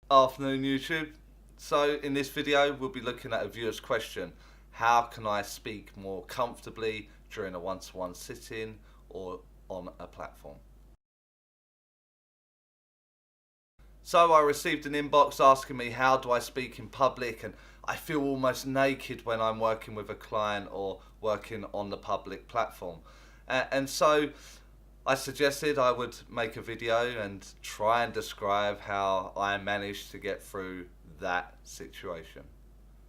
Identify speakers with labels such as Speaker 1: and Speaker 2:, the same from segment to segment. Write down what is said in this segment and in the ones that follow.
Speaker 1: Afternoon YouTube. So in this video we'll be looking at a viewer's question. How can I speak more comfortably during a one-to-one sitting or on a platform? So I received an inbox asking me how do I speak in public, and I feel almost naked when I'm working with a client or working on the public platform. And so I suggested I would make a video and try and describe how I managed to get through that situation.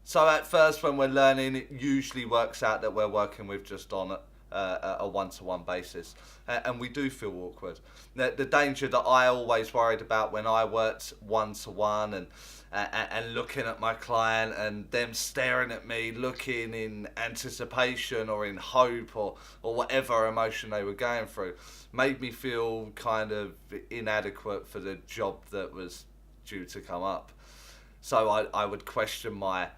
Speaker 1: So at first, when we're learning, it usually works out that we're working with just on a one-to-one basis, and we do feel awkward. The danger that I always worried about when I worked one-to-one and looking at my client and them staring at me, looking in anticipation or in hope or whatever emotion they were going through, made me feel kind of inadequate for the job that was due to come up. So I would question my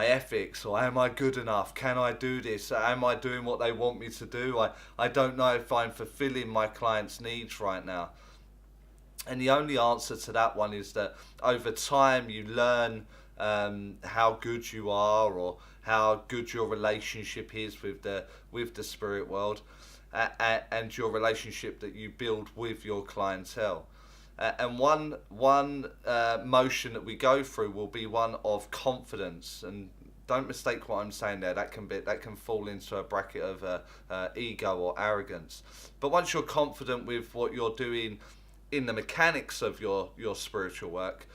Speaker 1: ethics, or am I good enough? Can I do this? Am I doing what they want me to do? I don't know if I'm fulfilling my client's needs right now. And the only answer to that one is that over time you learn how good you are, or how good your relationship is with the spirit world, and your relationship that you build with your clientele. And one motion that we go through will be one of confidence. And don't mistake what I'm saying there. That can fall into a bracket of ego or arrogance. But once you're confident with what you're doing in the mechanics of your spiritual work,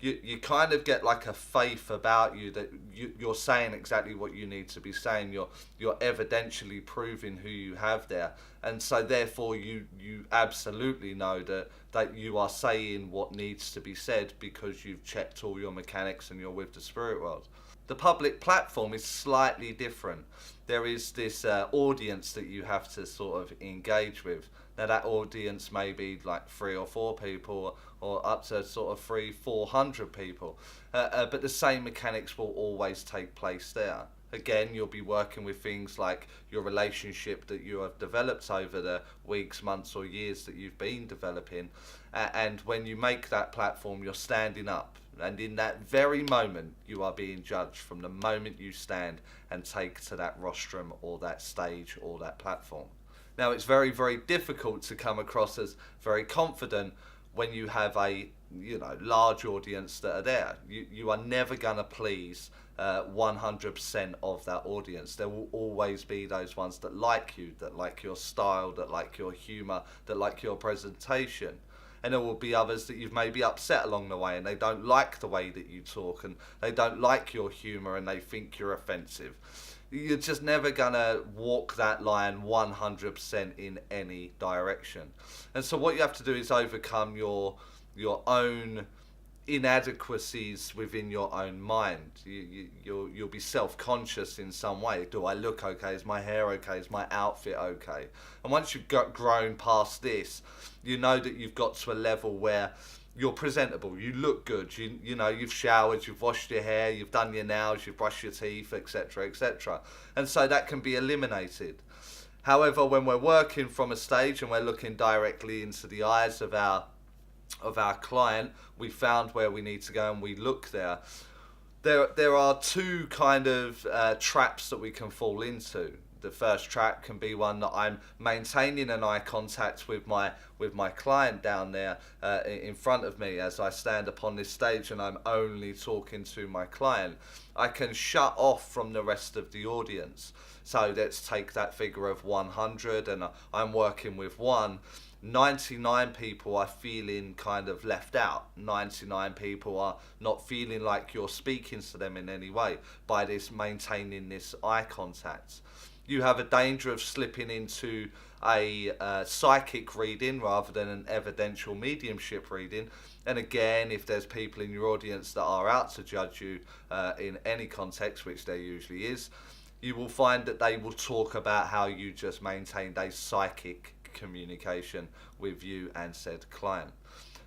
Speaker 1: you kind of get like a faith about you that you're saying exactly what you need to be saying. You're evidentially proving who you have there, and so therefore you absolutely know that you are saying what needs to be said because you've checked all your mechanics and you're with the spirit world. The public platform is slightly different. There is this audience that you have to sort of engage with. Now that audience may be like 3 or 4 people, or up to sort of 300-400 people, but the same mechanics will always take place there. Again, you'll be working with things like your relationship that you have developed over the weeks, months or years that you've been developing, and when you make that platform, you're standing up, and in that very moment you are being judged from the moment you stand and take to that rostrum or that stage or that platform. Now it's very, very difficult to come across as very confident when you have a large audience that are there. You are never gonna please 100% of that audience. There will always be those ones that like you, that like your style, that like your humour, that like your presentation. And there will be others that you've maybe upset along the way, and they don't like the way that you talk, and they don't like your humour, and they think you're offensive. You're just never gonna walk that line 100% in any direction. And so what you have to do is overcome your own inadequacies within your own mind. You'll be self-conscious in some way. Do I look okay? Is my hair okay? Is my outfit okay? And once you've grown past this, you know that you've got to a level where you're presentable, you look good, you've showered, you've washed your hair, you've done your nails, you've brushed your teeth, etc., etc. And so that can be eliminated. However, when we're working from a stage and we're looking directly into the eyes of our client, we found where we need to go and we look there. There are two kind of traps that we can fall into. The first trap can be one that I'm maintaining an eye contact with my client down there in front of me as I stand upon this stage, and I'm only talking to my client. I can shut off from the rest of the audience. So let's take that figure of 100, and I'm working with 99 people are feeling kind of left out. 99 people are not feeling like you're speaking to them in any way by this maintaining this eye contact. You have a danger of slipping into a psychic reading rather than an evidential mediumship reading. And again, if there's people in your audience that are out to judge you in any context, which there usually is, you will find that they will talk about how you just maintained a psychic communication with you and said client.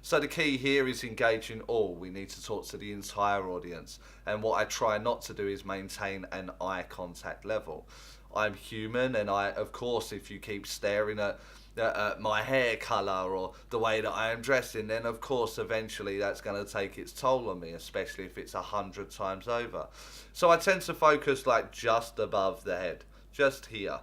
Speaker 1: So the key here is engaging all. We need to talk to the entire audience. And what I try not to do is maintain an eye contact level. I'm human, and of course, if you keep staring at my hair colour or the way that I am dressing, then of course eventually that's going to take its toll on me, especially if it's 100 times over. So I tend to focus like just above the head, just here.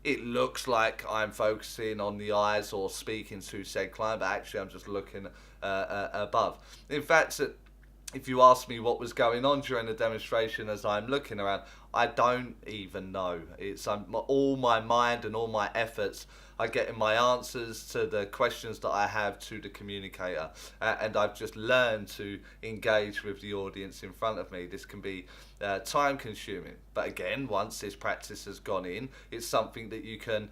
Speaker 1: It looks like I'm focusing on the eyes or speaking to said client, but actually I'm just looking above. In fact, if you ask me what was going on during the demonstration as I'm looking around, I don't even know. It's all my mind and all my efforts I get in my answers to the questions that I have to the communicator, and I've just learned to engage with the audience in front of me. This can be time consuming, but again, once this practice has gone in, it's something that you can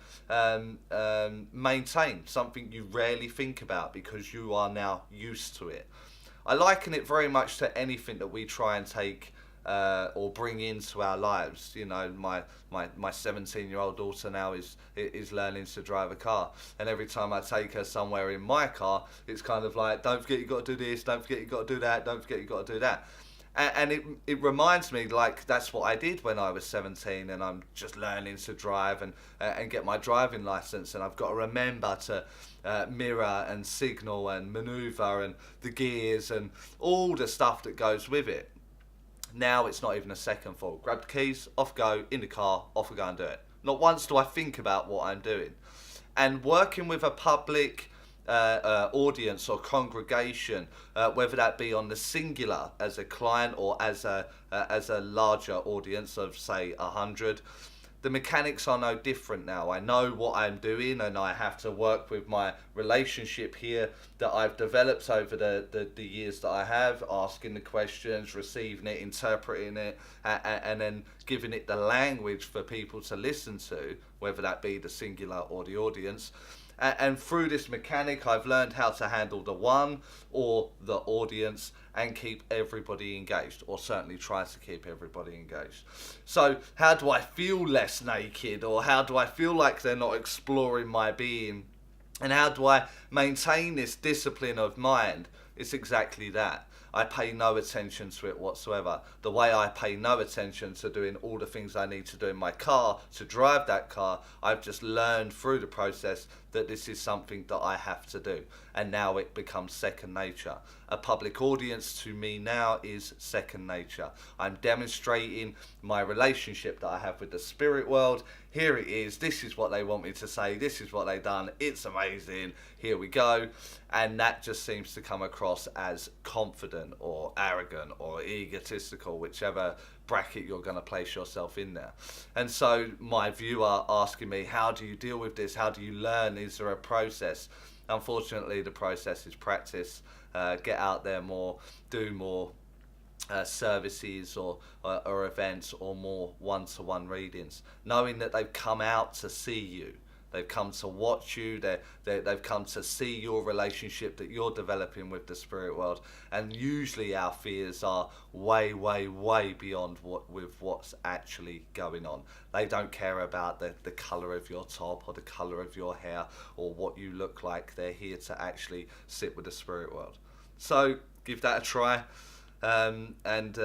Speaker 1: maintain, something you rarely think about because you are now used to it. I liken it very much to anything that we try and take or bring into our lives. You know, my 17-year-old daughter now is learning to drive a car, and every time I take her somewhere in my car, it's kind of like, don't forget you got to do this, don't forget you got to do that, don't forget you got to do that. And it reminds me, like, that's what I did when I was 17, and I'm just learning to drive and get my driving license, and I've got to remember to mirror and signal and maneuver and the gears and all the stuff that goes with it. Now it's not even a second thought. Grab the keys, off go, in the car, off I go and do it. Not once do I think about what I'm doing. And working with a public audience or congregation, whether that be on the singular as a client or as a larger audience of say 100, the mechanics are no different now. I know what I'm doing, and I have to work with my relationship here that I've developed over the years that I have, asking the questions, receiving it, interpreting it, and then giving it the language for people to listen to, whether that be the singular or the audience. And through this mechanic, I've learned how to handle the one or the audience and keep everybody engaged, or certainly try to keep everybody engaged. So how do I feel less naked, or how do I feel like they're not exploring my being? And how do I maintain this discipline of mind? It's exactly that. I pay no attention to it whatsoever. The way I pay no attention to doing all the things I need to do in my car to drive that car, I've just learned through the process that this is something that I have to do. And now it becomes second nature. A public audience to me now is second nature. I'm demonstrating my relationship that I have with the spirit world. Here it is. This is what they want me to say. This is what they've done. It's amazing. Here we go. And that just seems to come across as confident or arrogant or egotistical, whichever bracket you're going to place yourself in there. And so my viewer asking me, how do you deal with this? How do you learn? Is there a process? Unfortunately, the process is practice. Get out there more, do more services or events, or more one-to-one readings, knowing that they've come out to see you. They've come to watch you, they've come to see your relationship that you're developing with the spirit world. And usually our fears are way, way, way beyond what's actually going on. They don't care about the colour of your top or the colour of your hair or what you look like. They're here to actually sit with the spirit world. So give that a try. And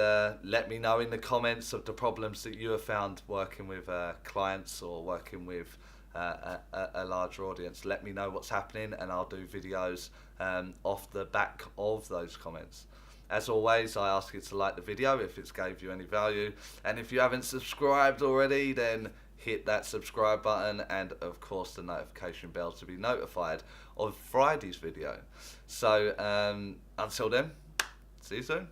Speaker 1: let me know in the comments of the problems that you have found working with clients or working with a larger audience. Let me know what's happening, and I'll do videos off the back of those comments. As always, I ask you to like the video if it's gave you any value, and if you haven't subscribed already, then hit that subscribe button, and of course the notification bell to be notified of Friday's video. So until then, see you soon.